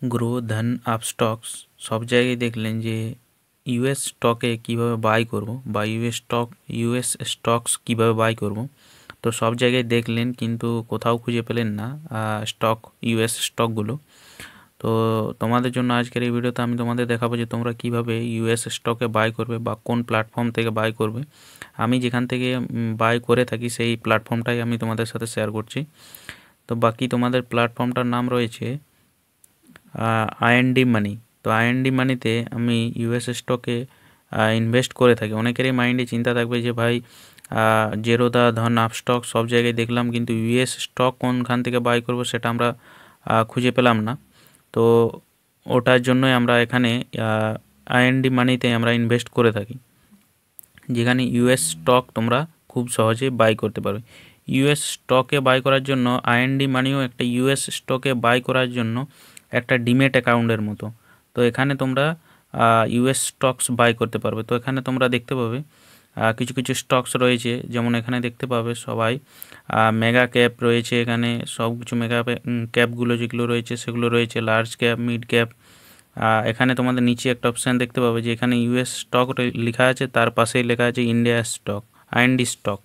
Grow, ধন, Upstox সব জায়গায় দেখলেন যে ইউএস স্টকে কীভাবে বাই করব বা ইউএস স্টকস কীভাবে বাই করব। তো সব জায়গায় দেখলেন কিন্তু কোথাও খুঁজে পেলেন না ইউএস স্টকগুলো। তো তোমাদের জন্য আজকের এই ভিডিওতে আমি তোমাদের দেখাবো যে তোমরা কিভাবে ইউএস স্টকে বাই করবে বা কোন প্ল্যাটফর্ম থেকে বাই করবে। আমি যেখান থেকে বাই করে থাকি সেই প্ল্যাটফর্মটাই আমি তোমাদের সাথে শেয়ার করছি। তো বাকি তোমাদের প্ল্যাটফর্মটার নাম রয়েছে আইএনডি মানি। তো আইএনডি মানিতে আমি ইউএস স্টকে ইনভেস্ট করে থাকি। অনেকেরই মাইন্ডে চিন্তা থাকবে যে ভাই জেরোদা, ধন, আপস্টক সব জায়গায় দেখলাম কিন্তু ইউএস স্টক কোনখান থেকে বাই করব সেটা আমরা খুঁজে পেলাম না। তো ওটার জন্যই আমরা এখানে আইএনডি মানিতে আমরা ইনভেস্ট করে থাকি, যেখানে ইউএস স্টক তোমরা খুব সহজে বাই করতে পারবে। ইউএস স্টকে বাই করার জন্য আইএনডি মানিও একটা ইউএস স্টকে বাই করার জন্য একটা ডিমেট অ্যাকাউন্টের মতো। তো এখানে তোমরা ইউএস স্টকস বাই করতে পারবে। তো এখানে তোমরা দেখতে পাবে কিছু কিছু স্টকস রয়েছে, যেমন এখানে দেখতে পাবে সবাই মেগা ক্যাপ রয়েছে। এখানে সব কিছু মেগা ক্যাপগুলো যেগুলো রয়েছে সেগুলো রয়েছে, লার্জ ক্যাপ, মিড ক্যাপ। এখানে তোমাদের নিচে একটা অপশান দেখতে পাবে যে এখানে ইউএস স্টক লেখা আছে, তার পাশেই লেখা আছে ইন্ডিয়া স্টক, আইএনডি স্টক।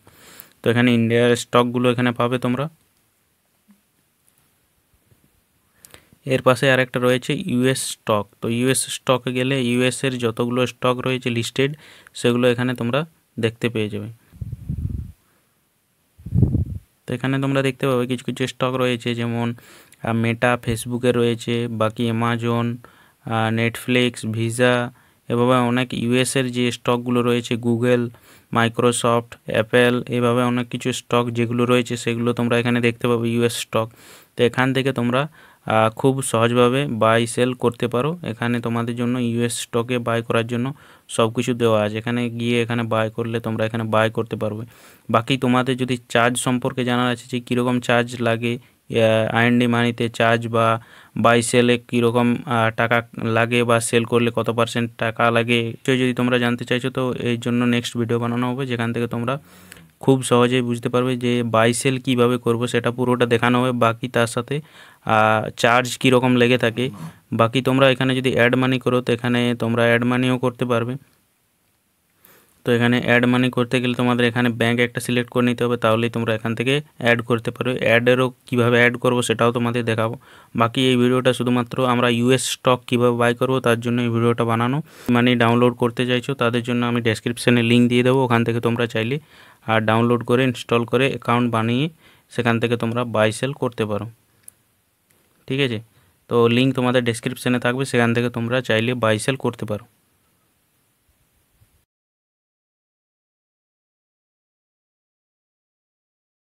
তো এখানে ইন্ডিয়ার স্টকগুলো এখানে পাবে তোমরা। এর পাশে আরেকটা রয়েছে ইউএস স্টক। তো ইউএস স্টকে গেলে ইউএসের যতগুলো স্টক রয়েছে লিস্টেড সেগুলো এখানে তোমরা দেখতে পেয়ে যাবে। তো এখানে তোমরা দেখতে পাবে কিছু কিছু স্টক রয়েছে, যেমন মেটা ফেসবুকে রয়েছে, বাকি অ্যামাজন, নেটফ্লিক্স, ভিসা, এভাবে অনেক ইউএসের যে স্টকগুলো রয়েছে, গুগল, মাইক্রোসফট, অ্যাপেল, এভাবে অনেক কিছু স্টক যেগুলো রয়েছে সেগুলো তোমরা এখানে দেখতে পাবে ইউএস স্টক। তো এখান থেকে তোমরা খুব সহজভাবে বাই সেল করতে পারো। এখানে তোমাদের জন্য ইউএস স্টকে বাই করার জন্য সব কিছু দেওয়া আছে। এখানে গিয়ে এখানে বাই করলে তোমরা এখানে বাই করতে পারবে। বাকি তোমাদের যদি চার্জ সম্পর্কে জানার আছে যে কীরকম চার্জ লাগে আইএনডি মানিতে, চার্জ বা বাই সেলে কীরকম টাকা লাগে বা সেল করলে কত পার্সেন্ট টাকা লাগে, যদি তোমরা জানতে চাইছো তো এই জন্য নেক্সট ভিডিও বানানো হবে, যেখান থেকে তোমরা খুব সহজেই বুঝতে পারবে যে বাই সেল কীভাবে করবো, সেটা পুরোটা দেখানো হবে। বাকি তার সাথে চার্জ কীরকম লেগে থাকে। বাকি তোমরা এখানে যদি অ্যাড মানি করো তো এখানে তোমরা অ্যাড মানিও করতে পারবে। তো এখানে অ্যাড মানি করতে গেলে তোমাদের এখানে ব্যাঙ্ক একটা সিলেক্ট করে নিতে হবে, তাহলেই তোমরা এখান থেকে অ্যাড করতে পারবে। অ্যাডেরও কীভাবে অ্যাড করবো সেটাও তোমাদের দেখাবো। বাকি এই ভিডিওটা শুধুমাত্র আমরা ইউএস স্টক কীভাবে বাই করবো তার জন্য এই ভিডিওটা বানানো। মানি ডাউনলোড করতে চাইছো তাদের জন্য আমি ডেসক্রিপশানে লিঙ্ক দিয়ে দেবো, ওখান থেকে তোমরা চাইলে ডাউনলোড করে ইনস্টল করে অ্যাকাউন্ট বানিয়ে সেখান থেকে তোমরা বাই সেল করতে পারো। ঠিক আছে, তো লিঙ্ক তোমাদের ডেসক্রিপশানে থাকবে, সেখান থেকে তোমরা চাইলে বাই সেল করতে পারো।